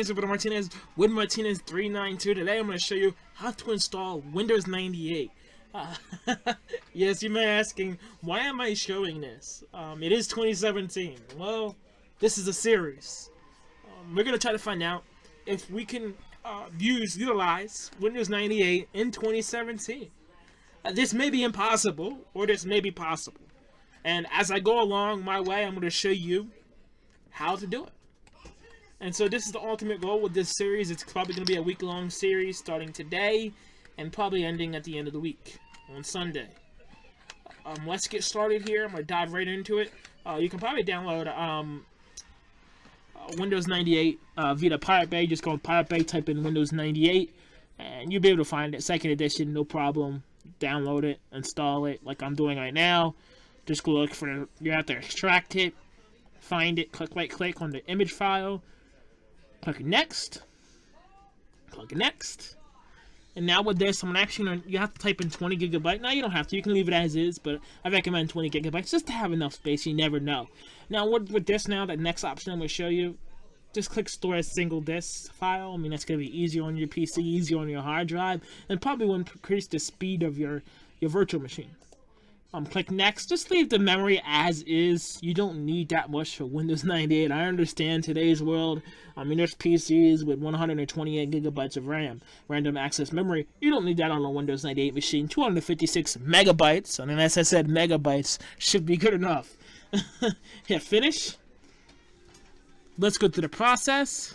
Roberto Martinez with Martinez392. Today I'm going to show you how to install Windows 98. Yes, you may be asking, why am I showing this? It is 2017. Well, this is a series. We're going to try to find out if we can utilize Windows 98 in 2017. This may be impossible, or this may be possible. And as I go along my way, I'm going to show you how to do it. And so this is the ultimate goal with this series. It's probably going to be a week-long series starting today and probably ending at the end of the week on Sunday. Let's get started here. I'm going to dive right into it. You can probably download Windows 98 via the Pirate Bay. Just go on Pirate Bay, type in Windows 98, and you'll be able to find it. Second edition, no problem. Download it, install it like I'm doing right now. Just go look for it. You have to extract it, find it, right-click on the image file, click next, click next. And now with this, I'm actually you have to type in 20 gigabytes. Now you don't have to, you can leave it as is, but I recommend 20 gigabytes just to have enough space. You never know. Now with this, now the next option I'm going to show you, just click store as single disk file. I mean, that's going to be easier on your PC, easier on your hard drive, and probably will increase the speed of your virtual machine. Click next. Just leave the memory as is. You don't need that much for Windows 98. I understand today's world. I mean, there's PCs with 128 gigabytes of RAM, random access memory. You don't need that on a Windows 98 machine. 256 megabytes. I mean, as I said, megabytes should be good enough. Hit finish. Let's go through the process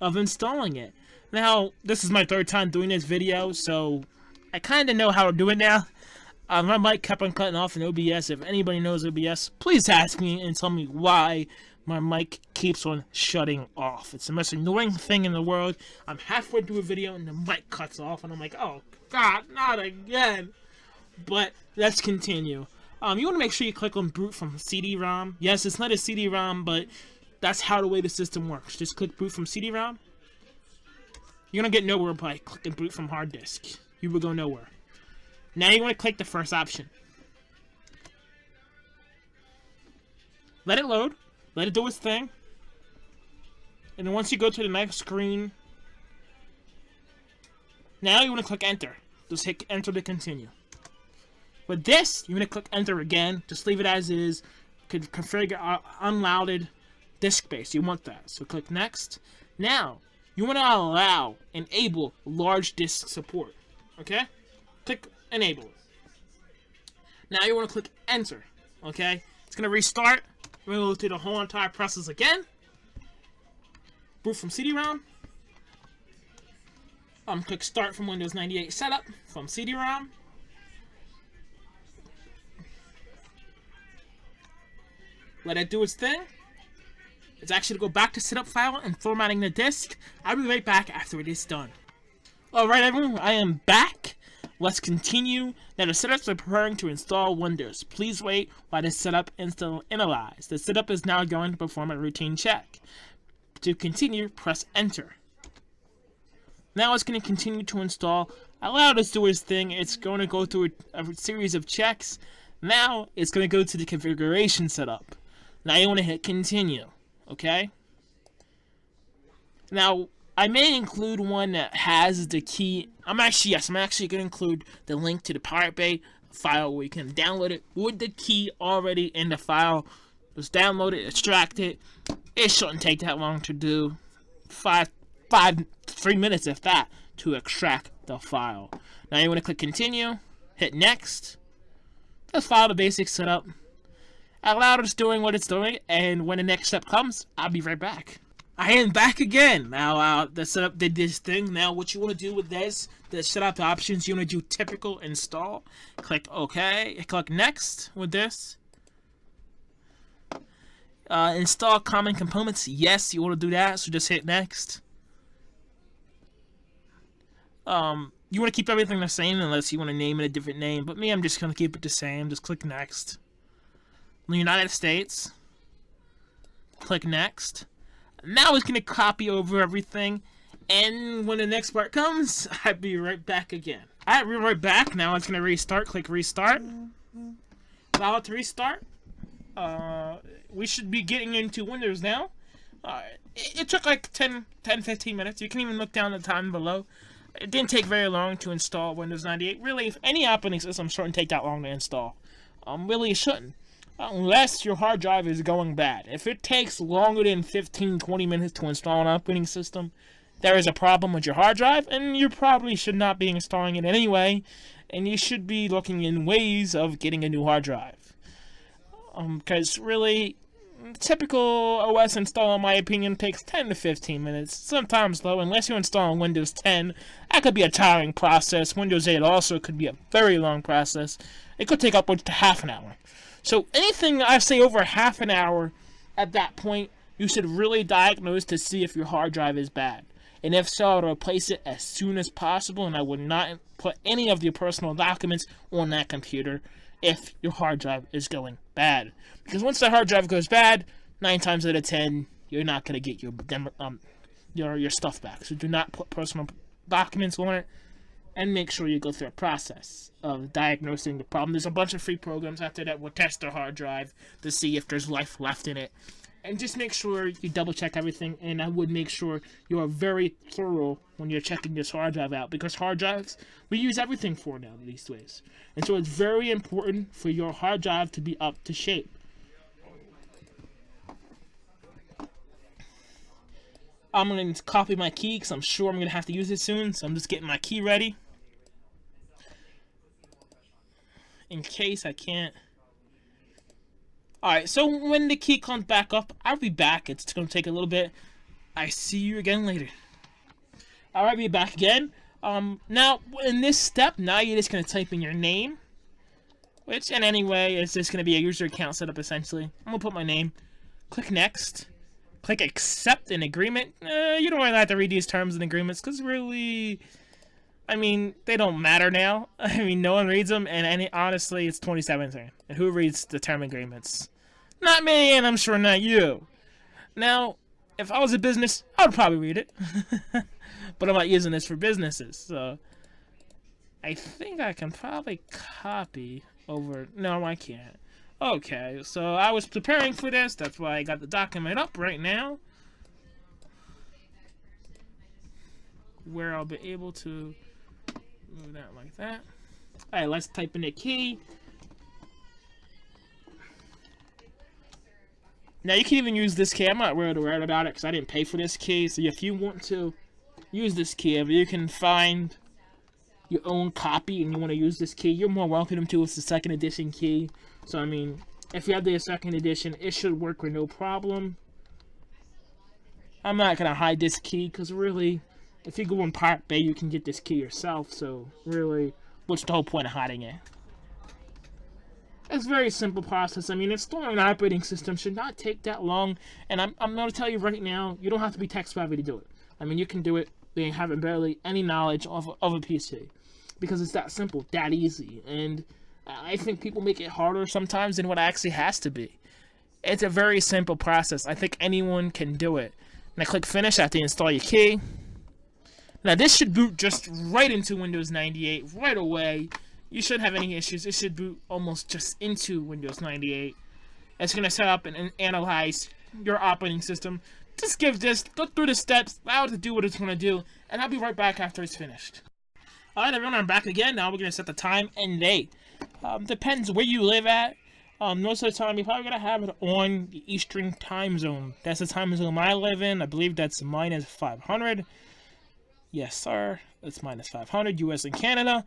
of installing it. Now, this is my third time doing this video, so I kind of know how to do it now. My mic kept on cutting off in OBS. If anybody knows OBS, please ask me and tell me why my mic keeps on shutting off. It's the most annoying thing in the world. I'm halfway through a video and the mic cuts off, and I'm like, oh God, not again. But let's continue. You want to make sure you click on boot from CD-ROM. Yes, it's not a CD-ROM, but that's how the way the system works. Just click boot from CD-ROM. You're gonna get nowhere by clicking boot from hard disk. You will go nowhere. Now you want to click the first option. Let it load. Let it do its thing. And then once you go to the next screen, now you want to click enter. Just hit enter to continue. With this, you want to click enter again. Just leave it as is. Could configure unloaded disk space. You want that. So click next. Now, you want to enable large disk support. Okay? Click enable it. Now you want to click enter. Okay? It's going to restart. We're going to go through the whole entire process again. Boot from CD-ROM. Click start from Windows 98 setup from CD-ROM. Let it do its thing. It's actually to go back to setup file and formatting the disk. I'll be right back after it is done. Alright everyone, I am back. Let's continue. Now the setups are preparing to install Windows. Please wait while the setup analyzes. The setup is now going to perform a routine check. To continue, press enter. Now it's going to continue to install. Allow this to do its thing. It's going to go through a series of checks. Now it's going to go to the configuration setup. Now you want to hit continue. Okay? Now, I may include one that has the key. I'm actually going to include the link to the Pirate Bay file where you can download it with the key already in the file. Just download it, extract it. It shouldn't take that long to do. 3 minutes if that, to extract the file. Now you want to click continue, hit next. Just follow the basic setup. Allow it doing what it's doing, and when the next step comes, I'll be right back. I am back again. Now, the setup did this thing. Now, what you want to do with this, the setup options, you want to do typical install. Click OK. Click next with this. Install common components. Yes, you want to do that, so just hit next. You want to keep everything the same unless you want to name it a different name. But me, I'm just going to keep it the same. Just click next. The United States. Click next. Now it's going to copy over everything, and when the next part comes, I'll be right back again. Alright, we're right back. Now it's going to restart. Click restart. Allow it to restart. We should be getting into Windows now. Alright, It took like 15 minutes. You can even look down the time below. It didn't take very long to install Windows 98. Really, if any operating system shouldn't take that long to install. Really, it shouldn't. Unless your hard drive is going bad. If it takes longer than 15-20 minutes to install an operating system, there is a problem with your hard drive, and you probably should not be installing it anyway, and you should be looking in ways of getting a new hard drive. Because really, typical OS install, in my opinion, takes 10 to 15 minutes. Sometimes, though, unless you install Windows 10, that could be a tiring process. Windows 8 also could be a very long process. It could take upwards to half an hour. So anything I say over half an hour, at that point, you should really diagnose to see if your hard drive is bad. And if so, I'll replace it as soon as possible, and I would not put any of your personal documents on that computer if your hard drive is going bad. Because once the hard drive goes bad, 9 times out of 10, you're not going to get your stuff back. So do not put personal documents on it, and make sure you go through a process of diagnosing the problem. There's a bunch of free programs out there that will test the hard drive to see if there's life left in it. And just make sure you double check everything, and I would make sure you are very thorough when you're checking this hard drive out, because hard drives, we use everything for now these days. And so it's very important for your hard drive to be up to shape. I'm going to copy my key because I'm sure I'm going to have to use it soon, so I'm just getting my key ready. In case I can't. Alright, so when the key comes back up, I'll be back. It's going to take a little bit. I see you again later. Alright, be back again. Now, in this step, now you're just going to type in your name. Which, in any way, is just going to be a user account setup, essentially. I'm going to put my name. Click Next. Click Accept an Agreement. You don't really have to read these terms and agreements, because really, I mean, they don't matter now. I mean, no one reads them, and honestly, it's 2017. And who reads the term agreements? Not me, and I'm sure not you. Now, if I was a business, I would probably read it. But I'm not using this for businesses, so I think I can probably copy over. No, I can't. Okay, so I was preparing for this. That's why I got the document up right now, where I'll be able to move that like that. Alright, let's type in the key. Now, you can even use this key. I'm not really worried about it because I didn't pay for this key. So if you want to use this key, if you can find your own copy and you want to use this key, you're more welcome to. It's the 2nd edition key. So, I mean, if you have the 2nd edition, it should work with no problem. I'm not going to hide this key because really, if you go on Pirate Bay, you can get this key yourself. So, really, what's the whole point of hiding it? It's a very simple process. I mean, installing an operating system should not take that long. And I'm going to tell you right now, you don't have to be tech savvy to do it. I mean, you can do it being having barely any knowledge of a PC. Because it's that simple, that easy. And I think people make it harder sometimes than what it actually has to be. It's a very simple process. I think anyone can do it. Now click Finish after you install your key. Now this should boot just right into Windows 98 right away. You shouldn't have any issues. It should boot almost just into Windows 98. It's going to set up and analyze your operating system. Just go through the steps, allow it to do what it's going to do, and I'll be right back after it's finished. Alright everyone, I'm back again. Now we're going to set the time and date. Depends where you live at. Most of the time, you're probably going to have it on the Eastern time zone. That's the time zone I live in. I believe that's minus 500. Yes, sir. It's minus 500, US and Canada.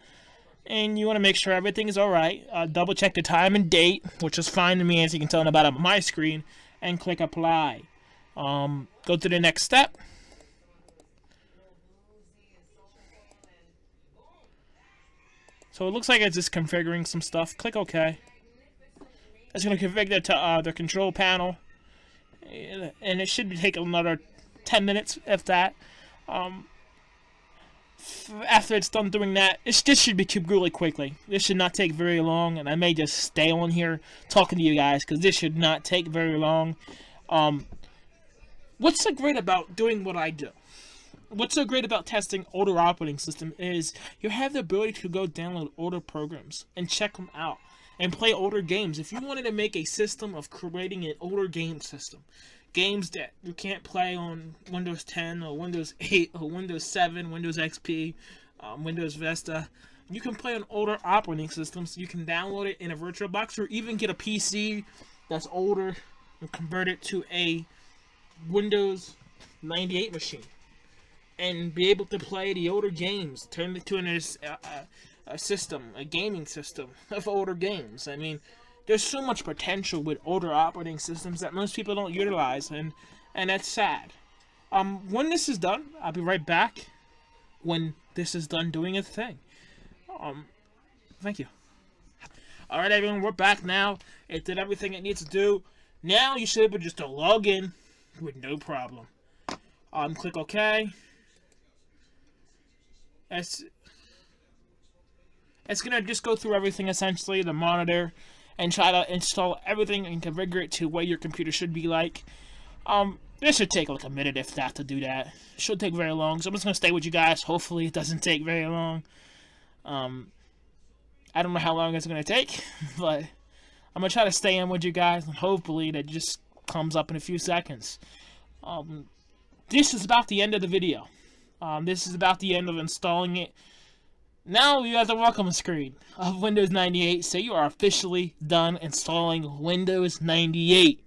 And you want to make sure everything is alright. Double check the time and date, which is fine to me, as you can tell on the bottom of my screen. And click Apply. Go to the next step. So it looks like it's just configuring some stuff. Click OK. It's going to configure the control panel. And it should take another 10 minutes, if that. After it's done doing that, this should be queued really quickly. This should not take very long. And I may just stay on here talking to you guys, because this should not take very long. What's so great about doing what I do? What's so great about testing older operating system is you have the ability to go download older programs and check them out and play older games. If you wanted to make a system of creating an older game system, games that you can't play on Windows 10 or Windows 8 or Windows 7, Windows XP, Windows Vista. You can play on older operating systems. You can download it in a VirtualBox or even get a PC that's older and convert it to a Windows 98 machine and be able to play the older games. Turn it to a system, a gaming system of older games. I mean, there's so much potential with older operating systems that most people don't utilize, and that's sad. When this is done, I'll be right back. When this is done doing its thing. Thank you. Alright everyone, we're back now. It did everything it needs to do. Now you should be able just to log in with no problem. Click OK. It's gonna just go through everything, essentially, the monitor, and try to install everything and configure it to what your computer should be like. This should take like a minute, if that, to do that. It shouldn't take very long, so I'm just gonna stay with you guys. Hopefully it doesn't take very long. I don't know how long it's gonna take, but I'm gonna try to stay in with you guys, and hopefully that just comes up in a few seconds. This is about the end of the video. This is about the end of installing it. Now you have the welcome screen of Windows 98. So you are officially done installing Windows 98.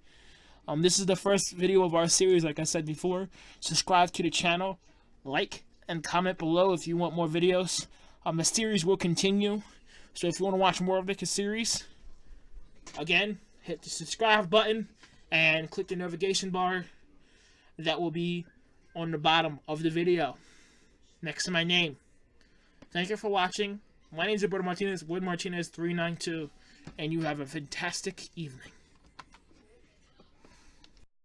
This is the first video of our series, like I said before. Subscribe to the channel, like, and comment below if you want more videos. The series will continue. So if you want to watch more of the series, again, hit the subscribe button and click the notification bar that will be on the bottom of the video next to my name. Thank you for watching. My name is Roberto Martinez, Wood Martinez 392, and you have a fantastic evening.